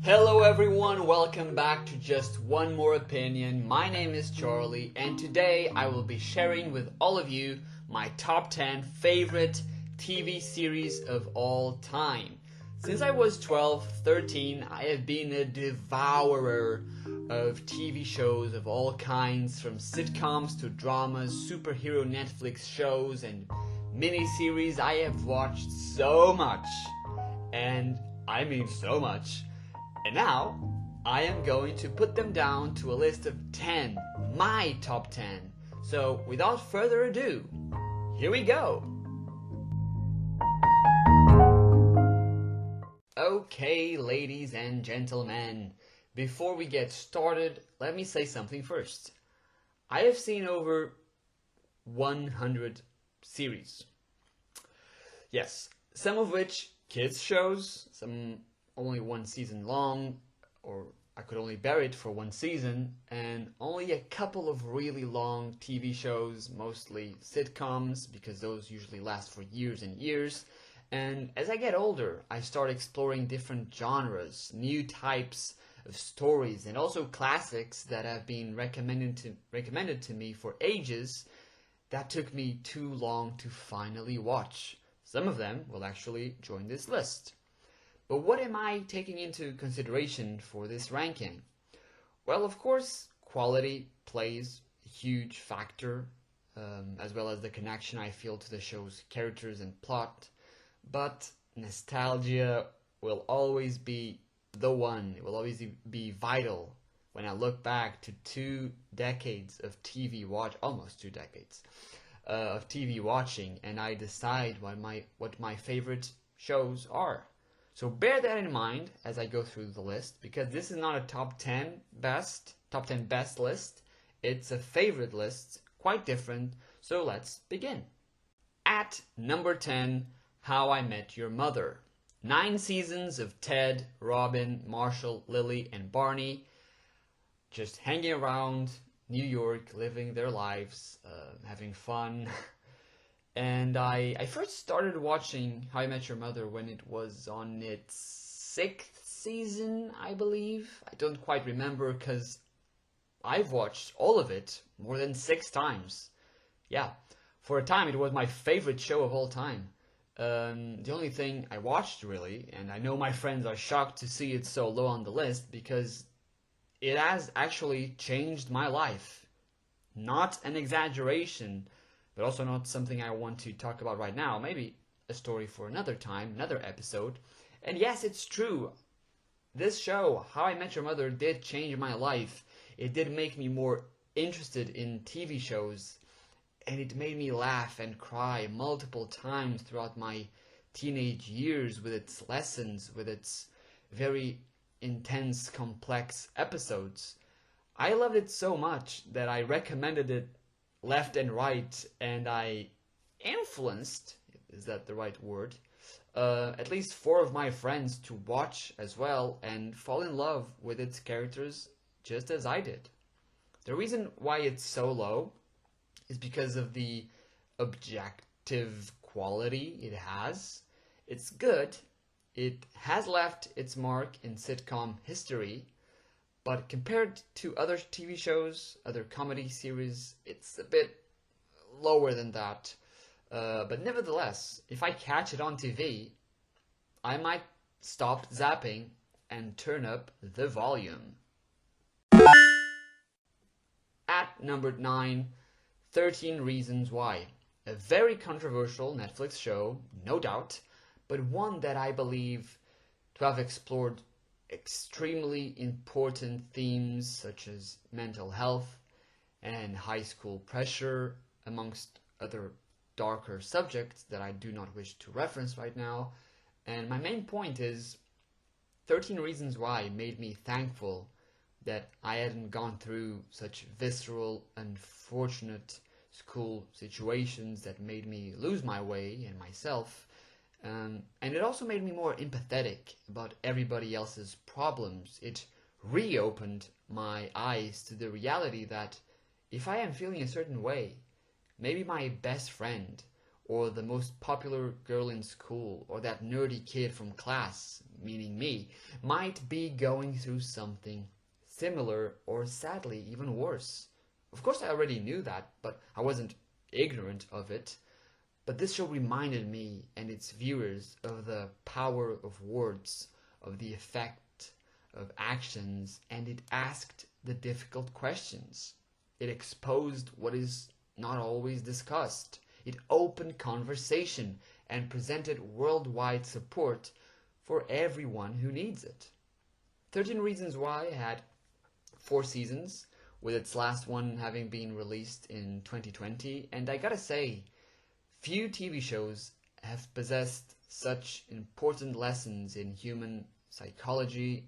Hello everyone, welcome back to Just One More Opinion. My name is Charlie and today I will be sharing with all of you my top 10 favorite TV series of all time. Since I was 12, 13, I have been a devourer of TV shows of all kinds, from sitcoms to dramas, superhero Netflix shows and miniseries. I have watched so much, and I mean so much. And now, I am going to put them down to a list of 10, my top 10. So, without further ado, here we go! Okay, ladies and gentlemen, before we get started, let me say something first. I have seen over 100 series. Yes, some of which kids shows, some only one season long, or I could only bear it for one season, and only a couple of really long TV shows, mostly sitcoms, because those usually last for years and years. And as I get older, I start exploring different genres, new types of stories, and also classics that have been recommended to me for ages that took me too long to finally watch. Some of them will actually join this list. But what am I taking into consideration for this ranking? Well, of course, quality plays a huge factor, as well as the connection I feel to the show's characters and plot. But nostalgia will always be the one. It will always be vital when I look back to 2 decades of TV watch, almost 2 decades of TV watching, and I decide what my favorite shows are. So bear that in mind as I go through the list, because this is not a top 10 best list. It's a favorite list, quite different. So let's begin. At number 10, How I Met Your Mother. 9 seasons of Ted, Robin, Marshall, Lily, and Barney just hanging around New York, living their lives, having fun. And I first started watching How I Met Your Mother when it was on its 6th season, I believe. I don't quite remember because I've watched all of it more than 6 times. Yeah, for a time it was my favorite show of all time. The only thing I watched really, and I know my friends are shocked to see it so low on the list because it has actually changed my life. Not an exaggeration, but also not something I want to talk about right now. Maybe a story for another time, another episode. And yes, it's true. This show, How I Met Your Mother, did change my life. It did make me more interested in TV shows. And it made me laugh and cry multiple times throughout my teenage years with its lessons, with its very intense, complex episodes. I loved it so much that I recommended it left and right, and I influenced, is that the right word, at least 4 of my friends to watch as well and fall in love with its characters just as I did. The reason why it's so low is because of the objective quality it has. It's good. It has left its mark in sitcom history. But compared to other TV shows, other comedy series, it's a bit lower than that. But nevertheless, if I catch it on TV, I might stop zapping and turn up the volume. At number 9, 13 Reasons Why. A very controversial Netflix show, no doubt, but one that I believe to have explored extremely important themes such as mental health and high school pressure, amongst other darker subjects that I do not wish to reference right now. And my main point is 13 Reasons Why made me thankful that I hadn't gone through such visceral, unfortunate school situations that made me lose my way and myself. And it also made me more empathetic about everybody else's problems. It reopened my eyes to the reality that if I am feeling a certain way, maybe my best friend or the most popular girl in school, or that nerdy kid from class, meaning me, might be going through something similar or sadly even worse. Of course, I already knew that, but I wasn't ignorant of it. But this show reminded me and its viewers of the power of words, of the effect of actions, and it asked the difficult questions. It exposed what is not always discussed. It opened conversation and presented worldwide support for everyone who needs it. 13 Reasons Why had 4 seasons, with its last one having been released in 2020, and I gotta say, few TV shows have possessed such important lessons in human psychology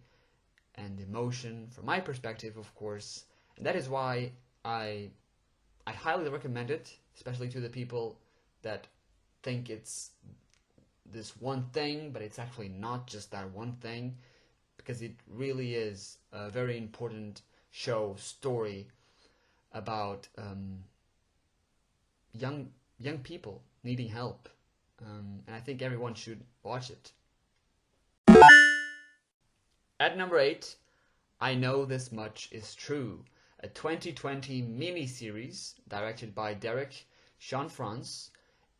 and emotion, from my perspective, of course, and that is why I highly recommend it, especially to the people that think it's this one thing, but it's actually not just that one thing, because it really is a very important story about young people needing help, and I think everyone should watch it. At number 8, I Know This Much Is True, a 2020 miniseries directed by Derek Cianfrance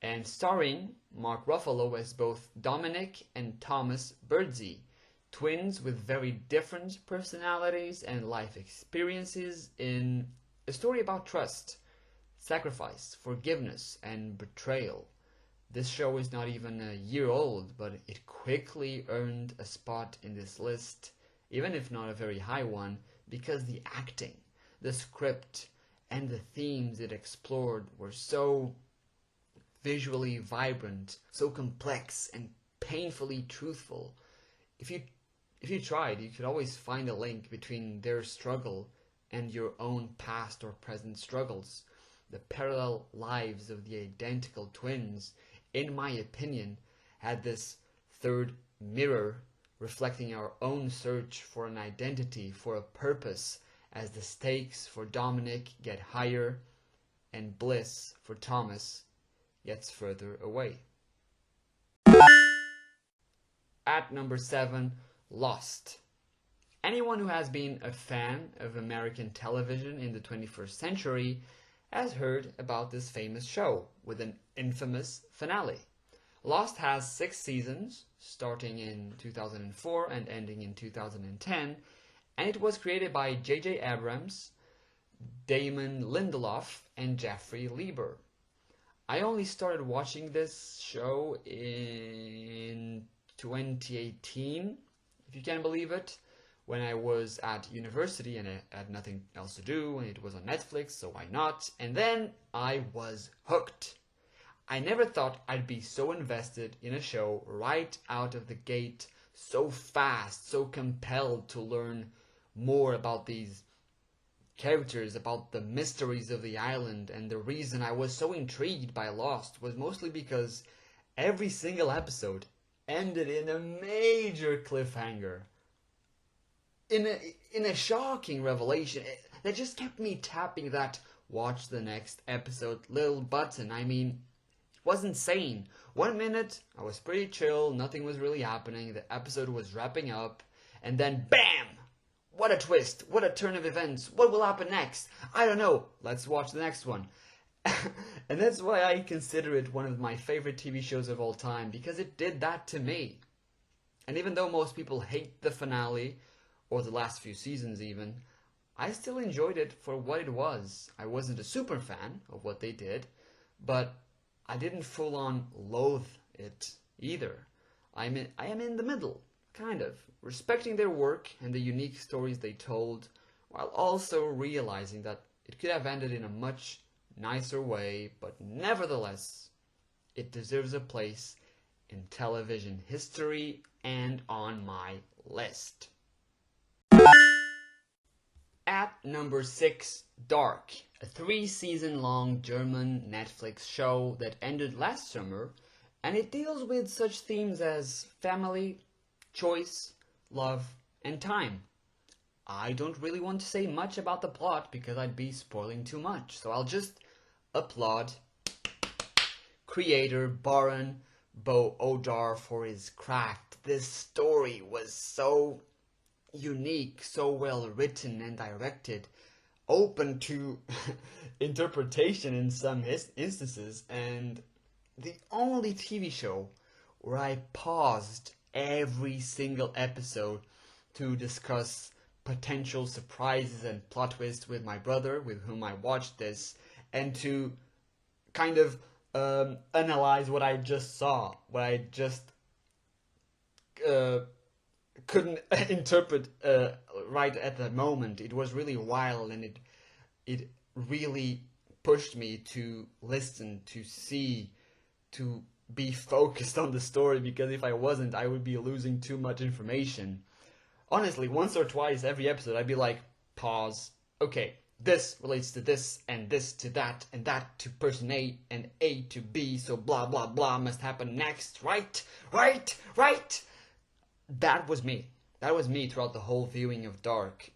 and starring Mark Ruffalo as both Dominic and Thomas Birdsey, twins with very different personalities and life experiences, in a story about trust, sacrifice, forgiveness, and betrayal. This show is not even a year old, but it quickly earned a spot in this list, even if not a very high one, because the acting, the script, and the themes it explored were so visually vibrant, so complex, and painfully truthful. If you tried, you could always find a link between their struggle and your own past or present struggles. The parallel lives of the identical twins, in my opinion, had this third mirror reflecting our own search for an identity, for a purpose, as the stakes for Dominic get higher and bliss for Thomas gets further away. At number 7, Lost. Anyone who has been a fan of American television in the 21st century has heard about this famous show with an infamous finale. Lost has 6 seasons, starting in 2004 and ending in 2010, and it was created by J.J. Abrams, Damon Lindelof, and Jeffrey Lieber. I only started watching this show in 2018, if you can believe it, when I was at university and I had nothing else to do, and it was on Netflix, so why not? And then I was hooked. I never thought I'd be so invested in a show right out of the gate, so fast, so compelled to learn more about these characters, about the mysteries of the island. And the reason I was so intrigued by Lost was mostly because every single episode ended in a major cliffhanger, in a shocking revelation that just kept me tapping that watch the next episode little button. I mean, it was insane. 1 minute I was pretty chill, nothing was really happening, the episode was wrapping up, and then BAM! What a twist, what a turn of events, what will happen next? I don't know, let's watch the next one. And that's why I consider it one of my favorite TV shows of all time, because it did that to me. And even though most people hate the finale, or the last few seasons even, I still enjoyed it for what it was. I wasn't a super fan of what they did, but I didn't full on loathe it either. I am in the middle, kind of, respecting their work and the unique stories they told, while also realizing that it could have ended in a much nicer way, but nevertheless, it deserves a place in television history and on my list. At number 6, Dark, a 3-season-long German Netflix show that ended last summer, and it deals with such themes as family, choice, love, and time. I don't really want to say much about the plot because I'd be spoiling too much, so I'll just applaud creator Baran Bo Odar for his craft. This story was so unique, so well written and directed, open to interpretation in some instances, and the only TV show where I paused every single episode to discuss potential surprises and plot twists with my brother, with whom I watched this, and to kind of analyze what I just saw, what I just couldn't interpret right at that moment. It was really wild, and it really pushed me to listen, to see, to be focused on the story, because if I wasn't, I would be losing too much information. Honestly, once or twice every episode, I'd be like, pause, okay, this relates to this, and this to that, and that to person A, and A to B, so blah blah blah must happen next, right? That was me. That was me throughout the whole viewing of Dark.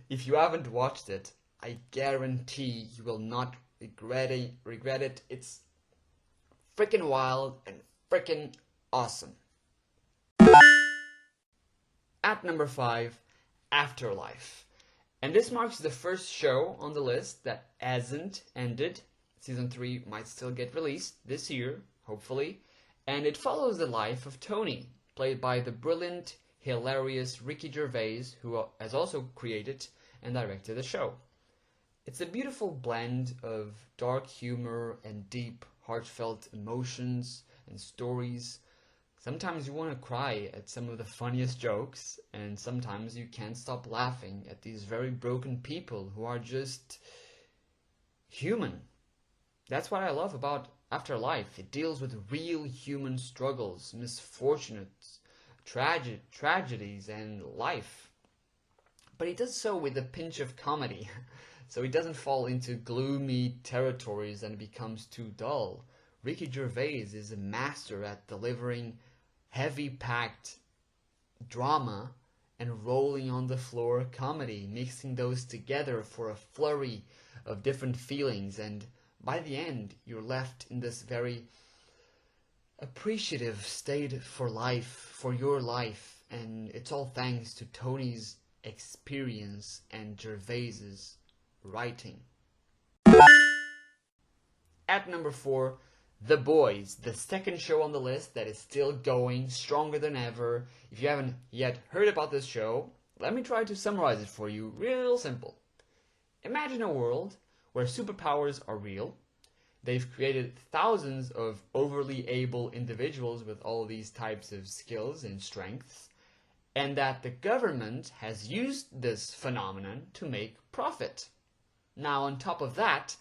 If you haven't watched it, I guarantee you will not regret it. It's freaking wild and freaking awesome. At number 5, Afterlife. And this marks the first show on the list that hasn't ended. Season 3 might still get released this year, hopefully. And it follows the life of Tony, played by the brilliant, hilarious Ricky Gervais, who has also created and directed the show. It's a beautiful blend of dark humor and deep, heartfelt emotions and stories. Sometimes you want to cry at some of the funniest jokes, and sometimes you can't stop laughing at these very broken people who are just human. That's what I love about Afterlife. It deals with real human struggles, misfortunes, tragedies, and life. But it does so with a pinch of comedy, so it doesn't fall into gloomy territories and becomes too dull. Ricky Gervais is a master at delivering heavy-packed drama and rolling on the floor comedy, mixing those together for a flurry of different feelings, and by the end you're left in this very appreciative state for life, for your life, and it's all thanks to Tony's experience and Gervais's writing. At number 4, The Boys, the second show on the list that is still going, stronger than ever. If you haven't yet heard about this show, let me try to summarize it for you real simple. Imagine a world where superpowers are real. They've created thousands of overly able individuals with all these types of skills and strengths, and that the government has used this phenomenon to make profit. Now, on top of that,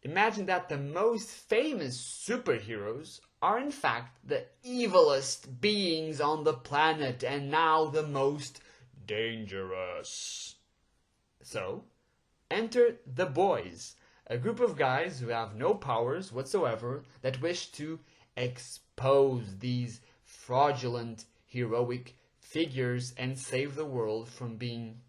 imagine that the most famous superheroes are in fact the evilest beings on the planet, and now the most dangerous. So, enter The Boys, a group of guys who have no powers whatsoever that wish to expose these fraudulent, heroic figures and save the world from being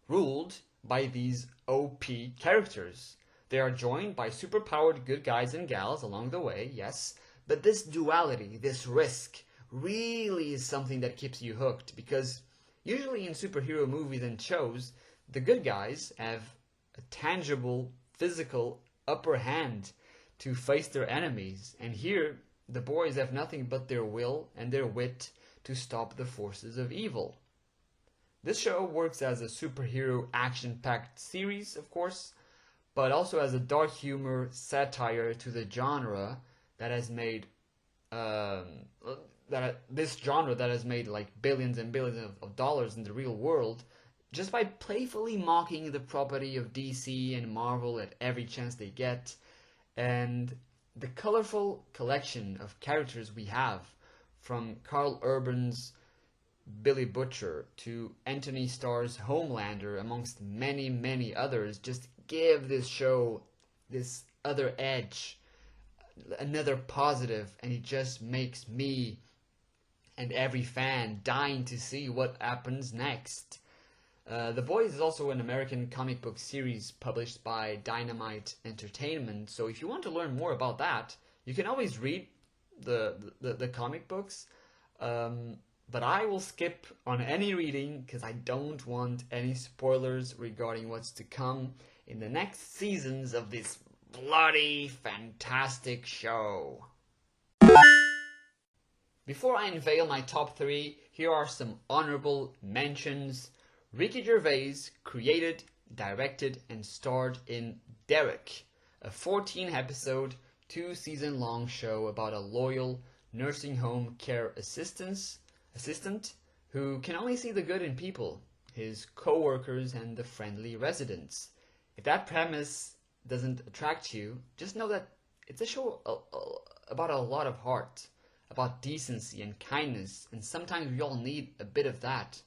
ruled by these OP characters. They are joined by superpowered good guys and gals along the way, yes, but this duality, this risk, really is something that keeps you hooked, because usually in superhero movies and shows, the good guys have a tangible, physical upper hand to face their enemies, and here the boys have nothing but their will and their wit to stop the forces of evil. This show works as a superhero action-packed series, of course, but also as a dark humor satire to the genre that has made this genre that has made like billions and billions of dollars in the real world, just by playfully mocking the property of DC and Marvel at every chance they get, and the colorful collection of characters we have, from Carl Urban's Billy Butcher to Anthony Starr's Homelander, amongst many, many others, just give this show this other edge, another positive, and it just makes me and every fan dying to see what happens next. The Boys is also an American comic book series published by Dynamite Entertainment, so if you want to learn more about that, You can always read the comic books, but I will skip on any reading because I don't want any spoilers regarding what's to come in the next seasons of this bloody fantastic show. Before I unveil my top 3, here are some honorable mentions. Ricky Gervais created, directed, and starred in Derek, a 14-episode, 2-season-long show about a loyal nursing home care assistant who can only see the good in people, his co-workers, and the friendly residents. If that premise doesn't attract you, just know that it's a show about a lot of heart, about decency and kindness, and sometimes we all need a bit of that,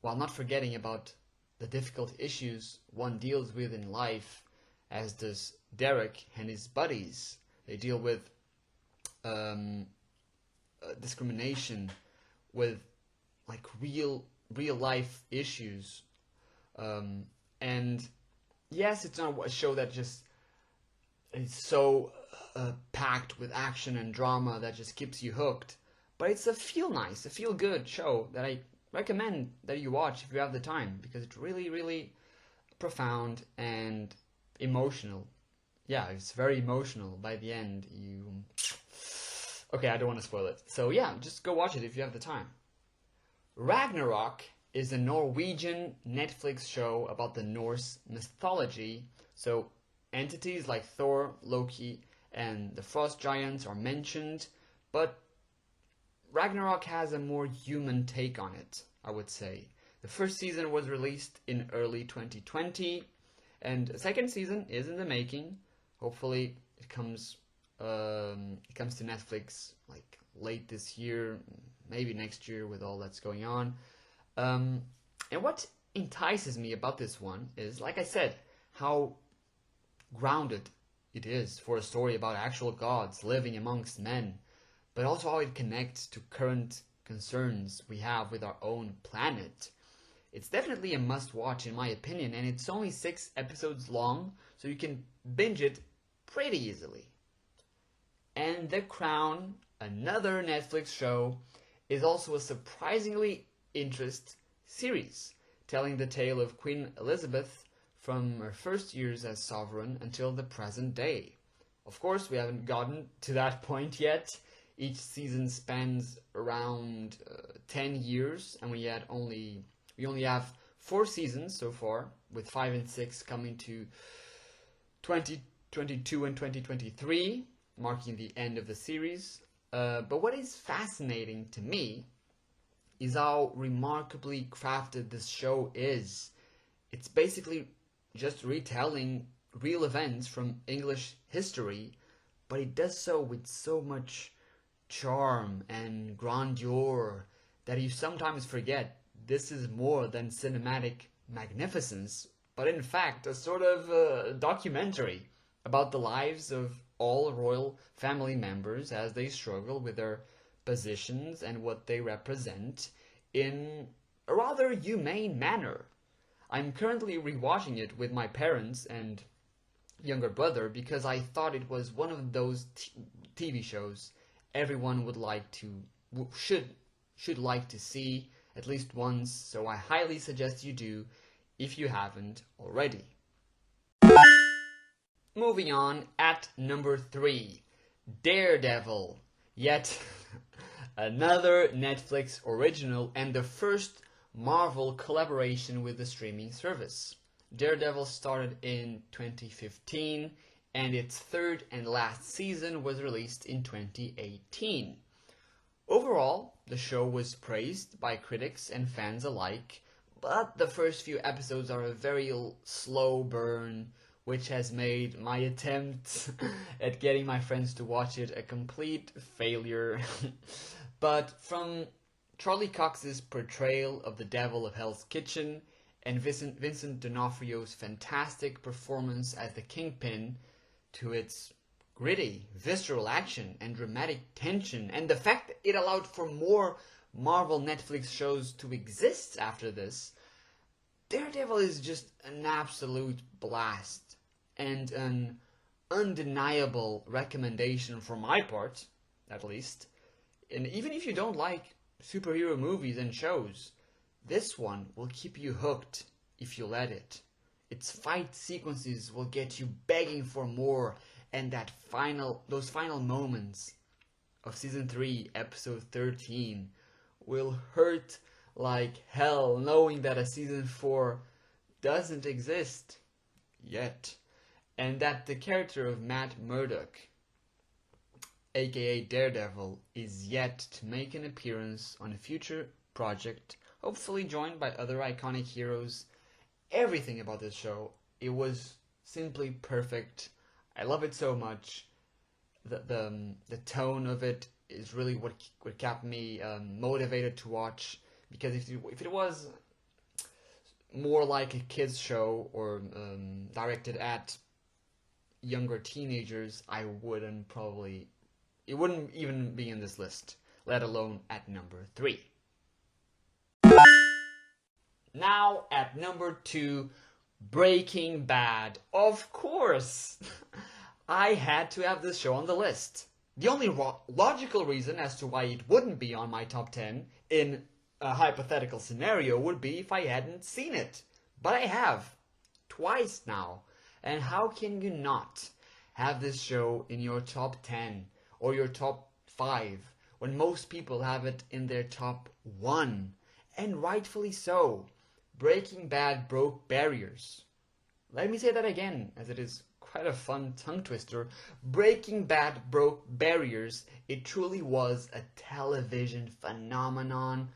while not forgetting about the difficult issues one deals with in life, as does Derek and his buddies. They deal with discrimination, with like real life issues, and yes, it's not a show that just is so packed with action and drama that just keeps you hooked, but it's a feel good show that I recommend that you watch if you have the time, because it's really profound and emotional. Yeah, it's very emotional by the end. Okay, I don't want to spoil it. So yeah, just go watch it if you have the time. Ragnarok is a Norwegian Netflix show about the Norse mythology. So entities like Thor, Loki, and the Frost Giants are mentioned, but Ragnarok has a more human take on it, I would say. The first season was released in early 2020, and the second season is in the making. Hopefully it comes to Netflix like late this year, maybe next year with all that's going on. And what entices me about this one is, like I said, how grounded it is for a story about actual gods living amongst men, but also how it connects to current concerns we have with our own planet. It's definitely a must-watch in my opinion, and it's only 6 episodes long, so you can binge it pretty easily. And The Crown, another Netflix show, is also a surprisingly interesting series, telling the tale of Queen Elizabeth from her first years as sovereign until the present day. Of course, we haven't gotten to that point yet. Each season spans around 10 years, and we only have 4 seasons so far, with 5 and 6 coming to 2022 and 2023, marking the end of the series. But what is fascinating to me is how remarkably crafted this show is. It's basically just retelling real events from English history, but it does so with so much charm and grandeur that you sometimes forget this is more than cinematic magnificence, but in fact a sort of documentary about the lives of all royal family members as they struggle with their positions and what they represent in a rather humane manner. I'm currently rewatching it with my parents and younger brother because I thought it was one of those TV shows everyone should like to see at least once, so I highly suggest you do if you haven't already. Moving on, at number 3, Daredevil, yet another Netflix original and the first Marvel collaboration with the streaming service. Daredevil started in 2015 and its third and last season was released in 2018. Overall, the show was praised by critics and fans alike, but the first few episodes are a very slow burn, which has made my attempt at getting my friends to watch it a complete failure. But from Charlie Cox's portrayal of the Devil of Hell's Kitchen and Vincent D'Onofrio's fantastic performance as the Kingpin, to its gritty, visceral action and dramatic tension, and the fact that it allowed for more Marvel Netflix shows to exist after this, Daredevil is just an absolute blast and an undeniable recommendation for my part, at least. And even if you don't like superhero movies and shows, this one will keep you hooked if you let it. Its fight sequences will get you begging for more, and those final moments of season 3, episode 13 will hurt like hell, knowing that a season 4 doesn't exist yet, and that the character of Matt Murdock, aka Daredevil, is yet to make an appearance on a future project, hopefully joined by other iconic heroes. Everything about this show, it was simply perfect. I love it so much. The tone of it is really what kept me motivated to watch, because if it was more like a kids show or directed at younger teenagers, it wouldn't even be in this list, let alone at number 3. Now at number 2, Breaking Bad. Of course! I had to have this show on the list. The only logical reason as to why it wouldn't be on my top 10 in a hypothetical scenario would be if I hadn't seen it. But I have. Twice now. And how can you not have this show in your top 10 or your top 5 when most people have it in their top 1? And rightfully so. Breaking Bad broke barriers. Let me say that again, as it is quite a fun tongue twister. Breaking Bad broke barriers. It truly was a television phenomenon.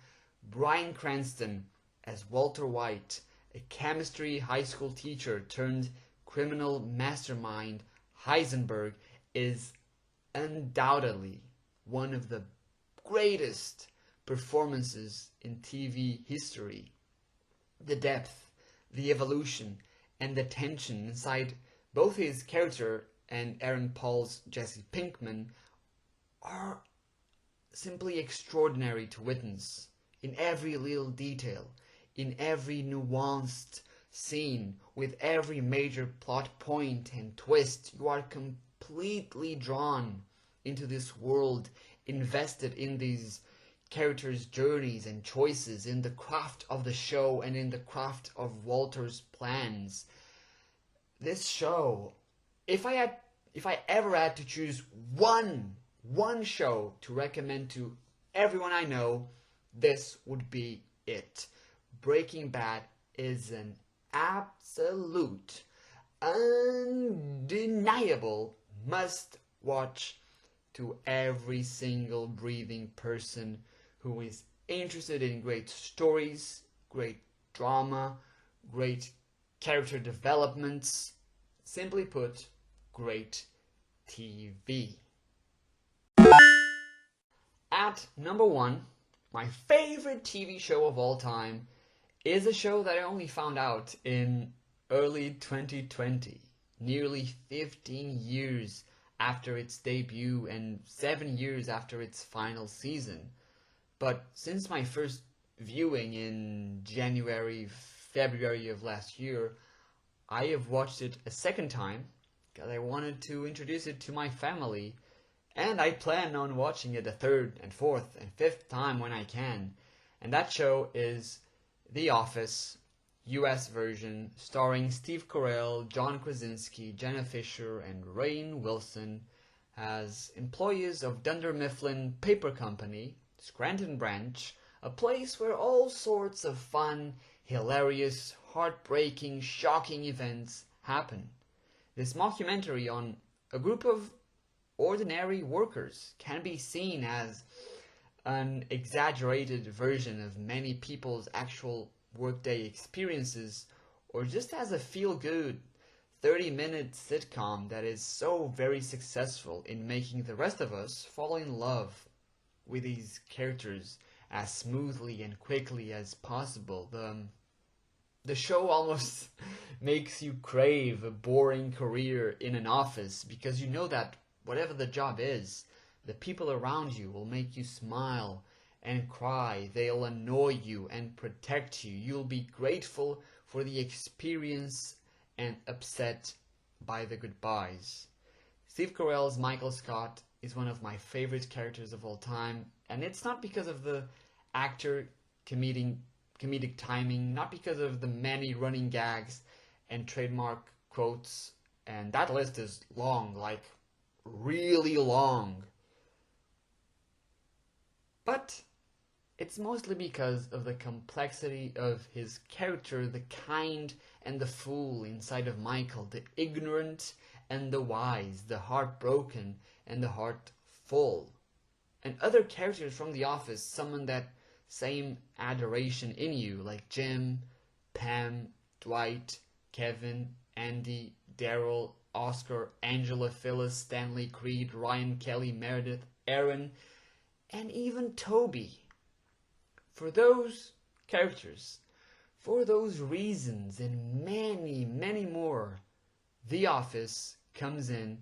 Bryan Cranston as Walter White, a chemistry high school teacher turned criminal mastermind Heisenberg, is undoubtedly one of the greatest performances in TV history. The depth, the evolution, and the tension inside both his character and Aaron Paul's Jesse Pinkman are simply extraordinary to witness. In every little detail, in every nuanced scene, with every major plot point and twist, you are completely drawn into this world, invested in these characters' journeys and choices, in the craft of the show and in the craft of Walter's plans. This show, if I ever had to choose one show to recommend to everyone I know, this would be it. Breaking Bad is an absolute, undeniable must-watch to every single breathing person who is interested in great stories, great drama, great character developments, simply put, great TV. At number 1, my favorite TV show of all time is a show that I only found out in early 2020, nearly 15 years after its debut and 7 years after its final season. But since my first viewing in January, February of last year, I have watched it a second time because I wanted to introduce it to my family, and I plan on watching it a third and fourth and fifth time when I can. And that show is The Office, US version, starring Steve Carell, John Krasinski, Jenna Fischer, and Rainn Wilson as employees of Dunder Mifflin Paper Company, Scranton branch, a place where all sorts of fun, hilarious, heartbreaking, shocking events happen. This mockumentary on a group of ordinary workers can be seen as an exaggerated version of many people's actual workday experiences, or just as a feel-good 30-minute sitcom that is so very successful in making the rest of us fall in love with these characters as smoothly and quickly as possible. The show almost makes you crave a boring career in an office, because you know that whatever the job is, the people around you will make you smile and cry. They'll annoy you and protect you. You'll be grateful for the experience and upset by the goodbyes. Steve Carell's Michael Scott is one of my favorite characters of all time, and it's not because of the actor comedic timing, not because of the many running gags and trademark quotes, and that list is long, like really long. But it's mostly because of the complexity of his character, the kind and the fool inside of Michael, the ignorant and the wise, the heartbroken and the heartful. And other characters from The Office summon that same adoration in you, like Jim, Pam, Dwight, Kevin, Andy, Daryl, Oscar, Angela, Phyllis, Stanley, Creed, Ryan, Kelly, Meredith, Aaron, and even Toby. For those characters, for those reasons, and many, many more, The Office comes in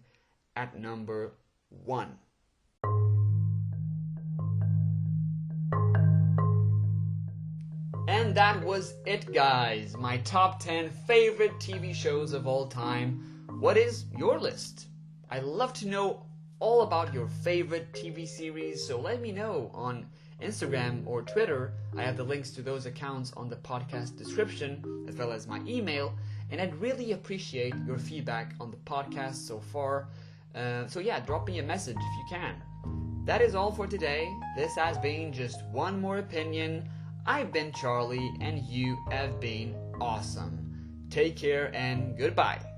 at number 1. And that was it, guys. My top 10 favorite TV shows of all time. What is your list? I'd love to know all about your favorite TV series, so let me know on Instagram or Twitter. I have the links to those accounts on the podcast description, as well as my email, and I'd really appreciate your feedback on the podcast so far. So yeah, drop me a message if you can. That is all for today. This has been just one more opinion. I've been Charlie, and you have been awesome. Take care and goodbye.